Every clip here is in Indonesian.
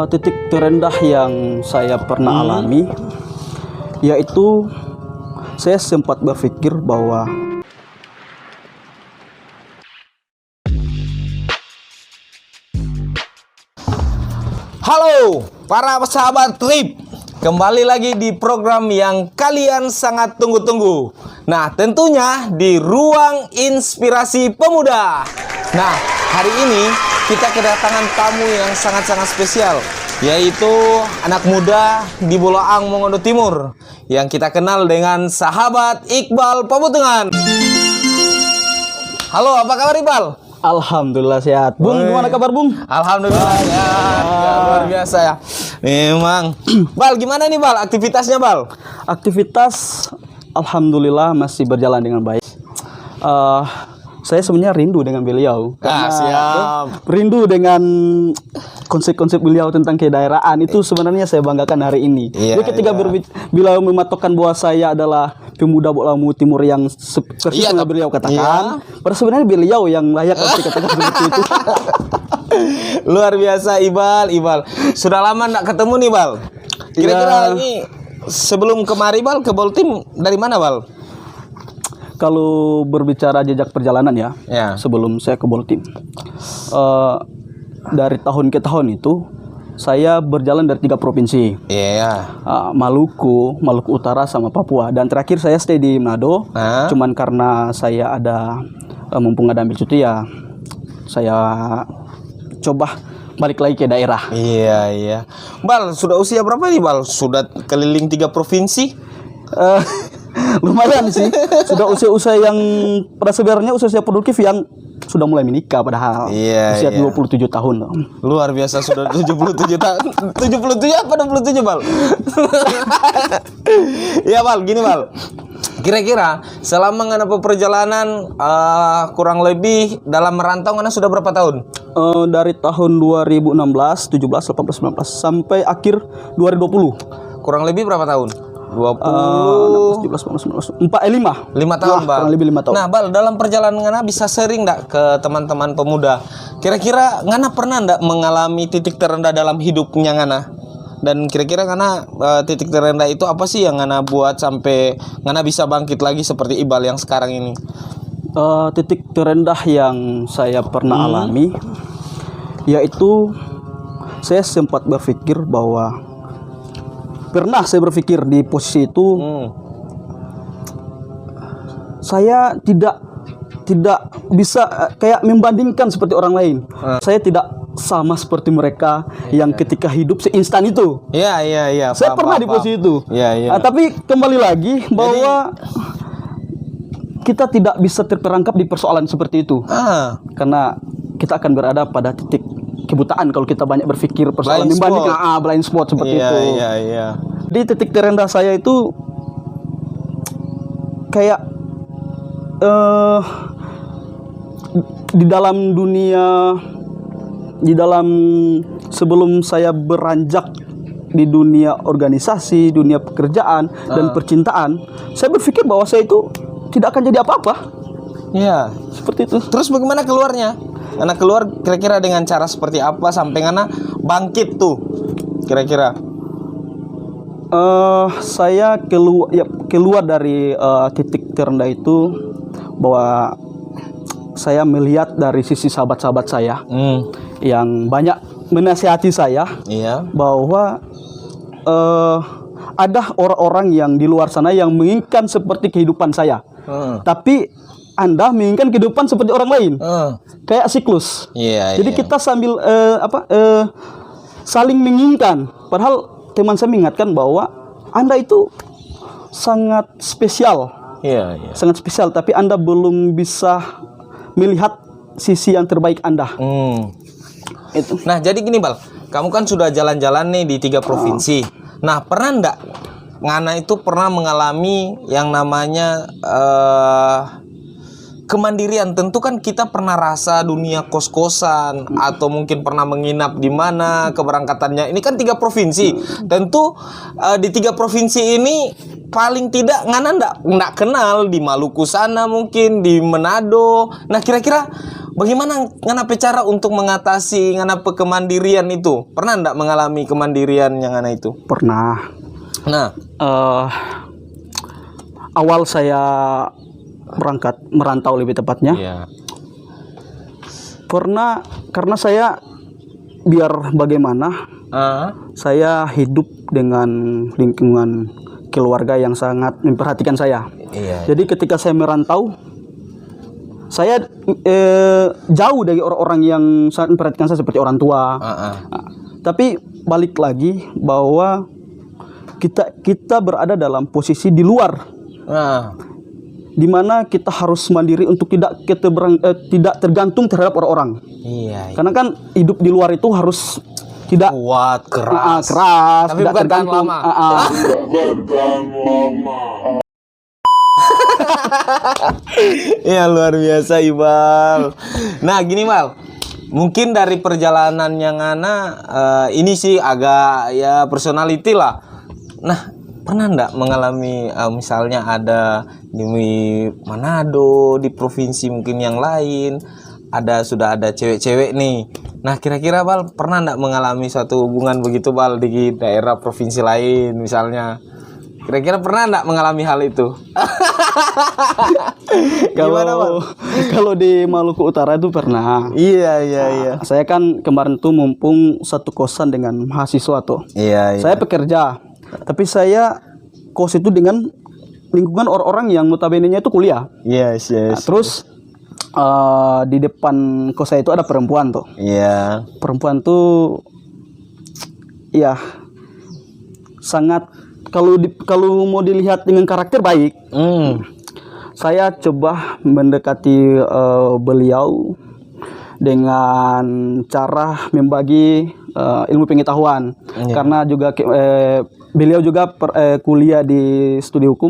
Titik terendah yang saya pernah alami yaitu saya sempat berpikir bahwa Halo para sahabat Trip, kembali lagi di program yang kalian sangat tunggu-tunggu. Nah, tentunya di Ruang Inspirasi Pemuda. Nah, hari ini kita kedatangan tamu yang sangat-sangat spesial, yaitu anak muda di Bolaang, Mongondo Timur, yang kita kenal dengan sahabat Iqbal Pabutengan. Halo, apa kabar Iqbal? alhamdulillah sehat. Bung, gimana kabar Bung? Alhamdulillah ya, luar biasa ya. Memang. Bal, gimana nih Bal? Aktivitasnya Bal? Aktivitas alhamdulillah masih berjalan dengan baik. Saya sebenarnya rindu dengan beliau. Siap. Rindu dengan konsep-konsep beliau tentang kedaerahan itu sebenarnya saya banggakan hari ini. Iya, Jadi ketika iya. beliau mematokkan bahwa saya adalah pemuda Bolaang Timur yang persis Iya, yang beliau katakan, pada sebenarnya beliau yang layak harus dikatakan seperti itu. Luar biasa Ibal. Sudah lama enggak ketemu nih Bal. Kira-kira Iya. ini sebelum kemari Bal ke Boltim dari mana Bal? Kalau berbicara jejak perjalanan ya, Ya. sebelum saya ke Boltim, dari tahun ke tahun itu saya berjalan dari 3 provinsi, Iya. Maluku Utara sama Papua, dan terakhir saya stay di Manado. Cuman karena saya ada mumpung ada ambil cuti ya, saya coba balik lagi ke daerah. Iya. Bal, sudah usia berapa nih Bal? Sudah keliling 3 provinsi? Lumayan sih, sudah usia-usia yang pada sebenarnya usia produktif yang sudah mulai menikah padahal. Iya, usia iya. 27 tahun. Luar biasa, sudah 77 tahun. 77 apa 27 Bal? Iya Bal, gini Bal. Kira-kira selama ngana perjalanan kurang lebih dalam merantau ngana sudah berapa tahun? Dari tahun 2016, 17, 18, 19 sampai akhir 2020. Kurang lebih berapa tahun? 16, 17, 18, 19, 5 tahun Bal. Kurang lebih 5 tahun. Nah Bal, dalam perjalanan ngana bisa sharing ndak ke teman-teman pemuda? Kira-kira ngana pernah ndak mengalami titik terendah dalam hidupnya ngana? Dan kira-kira ngana titik terendah itu apa sih yang ngana buat sampai ngana bisa bangkit lagi seperti Ibal yang sekarang ini? Titik terendah yang saya pernah alami yaitu saya sempat berpikir bahwa saya berpikir di posisi itu saya tidak bisa kayak membandingkan seperti orang lain. Saya tidak sama seperti mereka yang ketika hidup seinstan itu. Iya. Saya pernah di posisi itu. Iya. Tapi kembali lagi bahwa kita tidak bisa terperangkap di persoalan seperti itu. Karena kita akan berada pada titik kebutaan kalau kita banyak berpikir persoalan Blind membandingkan blind spot seperti itu. Iya. Di titik terendah saya itu kayak di dalam sebelum saya beranjak di dunia organisasi, dunia pekerjaan dan percintaan, saya berpikir bahwa saya itu tidak akan jadi apa-apa. Iya. Seperti itu. Terus bagaimana keluarnya? Anak keluar kira-kira dengan cara seperti apa sampai ngana bangkit tuh? Kira-kira? Saya keluar dari titik terendah itu bahwa saya melihat dari sisi sahabat-sahabat saya yang banyak menasihati saya bahwa ada orang-orang yang di luar sana yang menginginkan seperti kehidupan saya, tapi Anda menginginkan kehidupan seperti orang lain, kayak siklus. Jadi kita sambil saling menginginkan. Padahal teman saya mengingatkan bahwa Anda itu sangat spesial, sangat spesial. Tapi Anda belum bisa melihat sisi yang terbaik Anda. Itu. Nah, jadi gini Bal, kamu kan sudah jalan-jalan nih di 3 provinsi. Nah, pernah ndak ngana itu pernah mengalami yang namanya kemandirian? Tentu kan kita pernah rasa dunia kos-kosan atau mungkin pernah menginap di mana keberangkatannya. Ini kan 3 provinsi. Tentu di 3 provinsi ini paling tidak ngana ndak kenal di Maluku sana, mungkin di Manado. Nah, kira-kira bagaimana ngana cara untuk mengatasi ngana kemandirian itu? Pernah ndak mengalami kemandirian yang ngana itu? Pernah. Nah, Awal saya merantau lebih tepatnya. iya. Karena saya biar bagaimana saya hidup dengan lingkungan keluarga yang sangat memperhatikan saya. Iya. Jadi ketika saya merantau, saya jauh dari orang-orang yang sangat memperhatikan saya seperti orang tua. Tapi balik lagi bahwa kita berada dalam posisi di luar, di mana kita harus mandiri untuk tidak tergantung terhadap orang-orang. Iya. Karena kan hidup di luar itu harus tidak Kuat, keras. Tapi tidak bukan tahan tergantung. lama. Ya luar biasa Ibal. Nah gini Mal, mungkin dari perjalanan yang ini sih agak ya personality lah. Nah pernah ndak mengalami misalnya ada di Manado, di provinsi mungkin yang lain, sudah ada cewek-cewek nih. Nah kira-kira Bal pernah ndak mengalami suatu hubungan begitu Bal di daerah provinsi lain misalnya? Kira-kira pernah ndak mengalami hal itu? Gimana Bal? Kalau di Maluku Utara itu pernah. Iya. Saya kan kemarin tuh mumpung satu kosan dengan mahasiswa tuh. Iya. Saya pekerja, tapi saya kos itu dengan lingkungan orang-orang yang notabene-nya itu kuliah. Yes. Nah, terus di depan kos saya itu ada perempuan tuh. Iya. Perempuan tuh ya sangat kalau mau dilihat dengan karakter baik. Saya coba mendekati beliau dengan cara membagi ilmu pengetahuan. Karena juga beliau juga kuliah di studi hukum.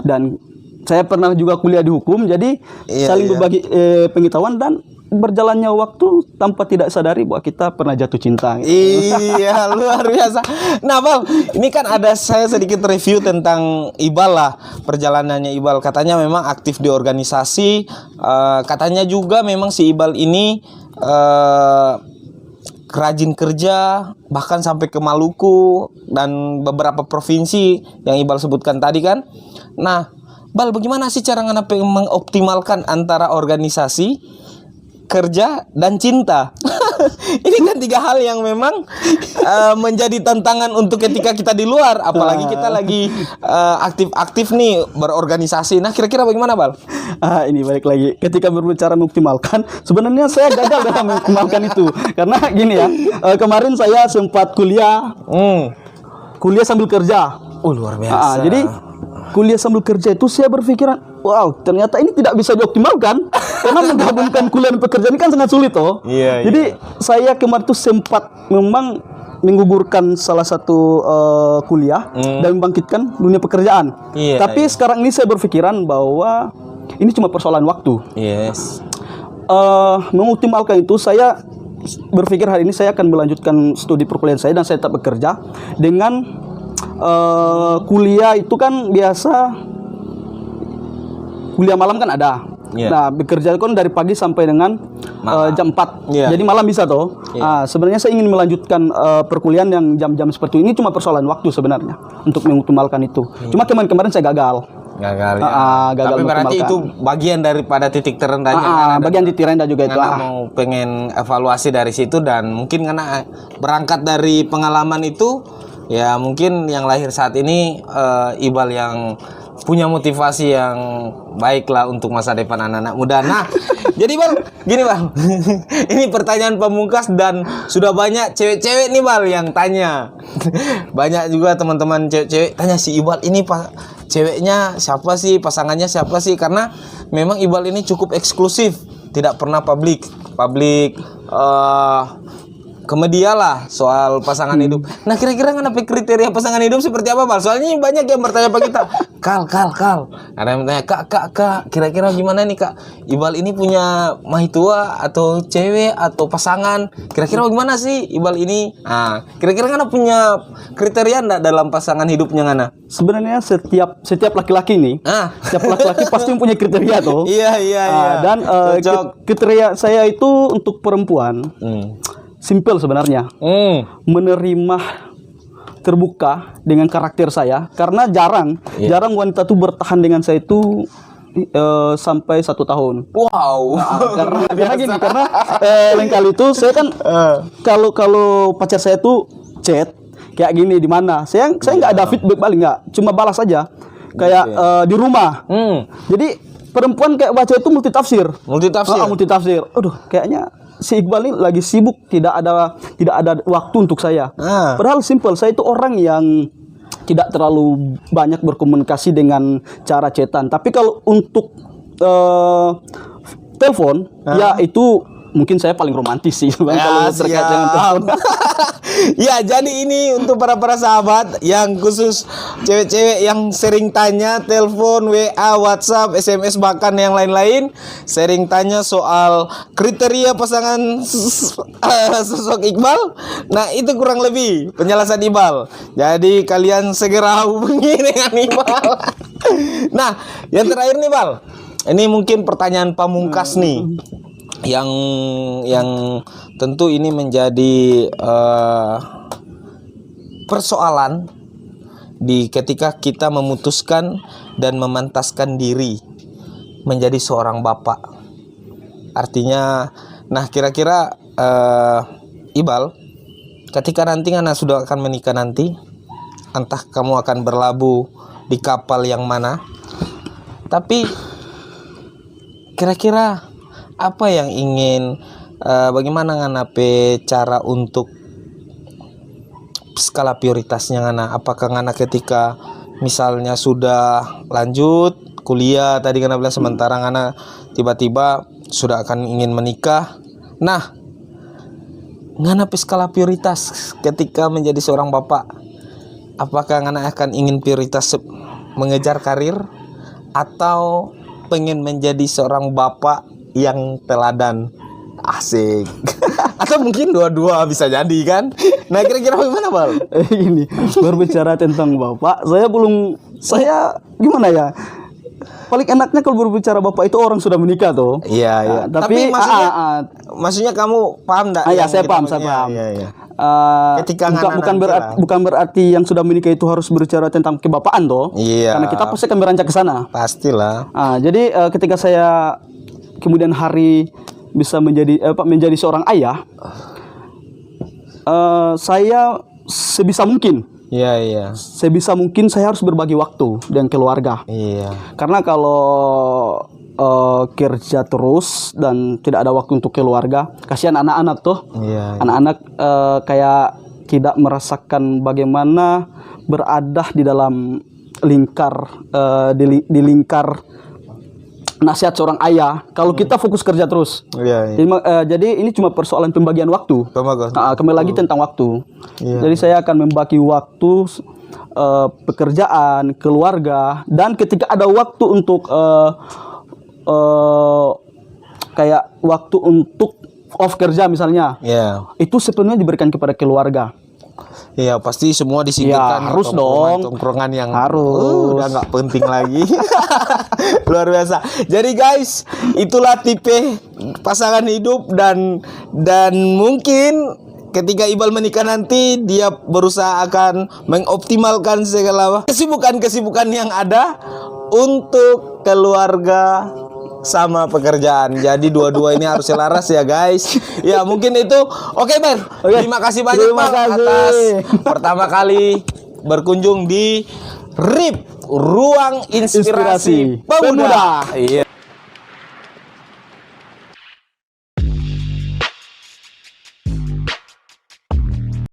Dan saya pernah juga kuliah di hukum, jadi saling berbagi pengetahuan dan berjalannya waktu tanpa tidak sadari bahwa kita pernah jatuh cinta. Iya, luar biasa. Nah, Bal, ini kan ada saya sedikit review tentang Ibal lah, perjalanannya Ibal. Katanya memang aktif di organisasi, katanya juga memang si Ibal ini rajin kerja, bahkan sampai ke Maluku dan beberapa provinsi yang Ibal sebutkan tadi kan. Nah, Bal, bagaimana sih cara mengoptimalkan antara organisasi, kerja dan cinta? Ini kan tiga hal yang memang menjadi tantangan untuk ketika kita di luar, apalagi kita lagi aktif-aktif nih berorganisasi. Nah kira-kira bagaimana Bal? Ini balik lagi ketika berbicara mengoptimalkan, sebenarnya saya gagal dalam mengoptimalkan itu karena gini ya, kemarin saya sempat kuliah sambil kerja. Luar biasa. Jadi kuliah sambil kerja itu saya berpikiran, wow, ternyata ini tidak bisa dioptimalkan karena menggabungkan kuliah dan pekerjaan ini kan sangat sulit toh. Jadi saya kemarin tuh sempat memang menggugurkan salah satu kuliah dan membangkitkan dunia pekerjaan. Tapi sekarang ini saya berpikiran bahwa ini cuma persoalan waktu. Mengoptimalkan itu saya berpikir hari ini saya akan melanjutkan studi perkuliahan saya dan saya tetap bekerja dengan kuliah itu kan biasa kuliah malam kan ada. Nah, bekerja kan dari pagi sampai dengan jam 4. Jadi malam bisa toh. Sebenarnya saya ingin melanjutkan perkuliahan yang jam-jam seperti ini, cuma persoalan waktu sebenarnya untuk mengoptimalkan itu. Cuma kemarin saya gagal. Gagal ya. Gagal. Tapi berarti itu bagian daripada titik terendahnya. Bagian titik rendah juga itu. Karena mau pengen evaluasi dari situ dan mungkin karena berangkat dari pengalaman itu, ya mungkin yang lahir saat ini Ibal yang punya motivasi yang baik lah untuk masa depan anak-anak muda. Nah, jadi Bal, gini Bal, ini pertanyaan pamungkas dan sudah banyak cewek-cewek nih Bal yang tanya. Banyak juga teman-teman cewek-cewek tanya si Ibal ini ceweknya siapa sih, pasangannya siapa sih? Karena memang Ibal ini cukup eksklusif, tidak pernah publik ke media lah soal pasangan hidup. Nah, kira-kira kenapa kriteria pasangan hidup seperti apa, Bal? Soalnya banyak yang bertanya ke kita. Kal. Ada yang bertanya, Kak, kira-kira gimana nih, Kak? Ibal ini punya mahitua atau cewek atau pasangan? Kira-kira gimana sih Ibal ini? Nah, kira-kira Ngana punya kriteria enggak dalam pasangan hidupnya Ngana? Sebenarnya setiap laki-laki nih, setiap laki-laki pasti mempunyai kriteria toh. Iya. Dan kriteria saya itu untuk perempuan simple sebenarnya, menerima terbuka dengan karakter saya, karena jarang wanita tuh bertahan dengan saya itu sampai 1 tahun. Wow. Karena gini, karena lain kali itu saya kan kalau pacar saya tuh chat kayak gini di mana, saya nggak ada feedback balik, nggak, cuma balas aja kayak di rumah. Jadi perempuan kayak baca itu multitafsir. Multitafsir. Aduh, kayaknya si Iqbal ini lagi sibuk, tidak ada waktu untuk saya. Padahal simple, saya itu orang yang tidak terlalu banyak berkomunikasi dengan cara chatan. Tapi kalau untuk telepon, ya itu mungkin saya paling romantis sih kalau terkait dengan telepon. Ya, jadi ini untuk para sahabat yang khusus cewek-cewek yang sering tanya telepon, WA, WhatsApp, SMS, bahkan yang lain-lain, sering tanya soal kriteria pasangan sosok Iqbal. Nah, itu kurang lebih penjelasan Iqbal. Jadi kalian segera hubungi dengan Iqbal. Nah, yang terakhir nih, Bal. Ini mungkin pertanyaan pamungkas nih. Yang tentu ini menjadi persoalan di ketika kita memutuskan dan memantaskan diri menjadi seorang bapak. Artinya, nah kira-kira Iqbal, ketika nanti Ngana sudah akan menikah nanti, entah kamu akan berlabuh di kapal yang mana, tapi kira-kira apa yang ingin bagaimana Ngana cara untuk skala prioritasnya Ngana? Apakah Ngana ketika misalnya sudah lanjut kuliah tadi Ngana bilang, sementara Ngana tiba-tiba sudah akan ingin menikah. Nah, Ngana skala prioritas ketika menjadi seorang bapak, apakah Ngana akan ingin prioritas mengejar karir atau pengen menjadi seorang bapak yang teladan? Asik. Atau mungkin dua-dua bisa jadi kan? Nah, kira-kira bagaimana, Bal? Gini, berbicara tentang bapak, saya gimana ya? Paling enaknya kalau berbicara bapak itu orang sudah menikah tuh. Iya. Tapi maksudnya kamu paham enggak? Iya, saya paham. Iya. Ketika bukan berarti yang sudah menikah itu harus berbicara tentang kebapaan toh. Iya. Karena kita pasti akan beranjak ke sana. Pastilah. Jadi ketika saya kemudian hari bisa menjadi seorang ayah, saya sebisa mungkin. Iya. Sebisa mungkin saya harus berbagi waktu dengan keluarga. Iya. Karena kalau kerja terus dan tidak ada waktu untuk keluarga, kasihan anak-anak tuh. Iya. Anak-anak kayak tidak merasakan bagaimana berada di dalam lingkar di lingkar nasihat seorang ayah kalau kita fokus kerja terus. Iya. Jadi ini cuma persoalan pembagian waktu. Kembali lagi tentang waktu. Iya. Jadi saya akan membagi waktu pekerjaan, keluarga, dan ketika ada waktu untuk kayak waktu untuk off kerja misalnya, itu sepenuhnya diberikan kepada keluarga. Iya, pasti semua disingkirkan. Ya, harus dong. Tongkrongan yang harus udah nggak penting lagi. Luar biasa. Jadi guys, itulah tipe pasangan hidup dan mungkin ketika Iqbal menikah nanti dia berusaha akan mengoptimalkan segala kesibukan yang ada untuk keluarga sama pekerjaan. Jadi dua-dua ini harus selaras ya guys. Ya mungkin itu. Oke, Ben. Terima kasih banyak Bang atas pertama kali berkunjung di RIP, Ruang Inspirasi Pemuda. Iya.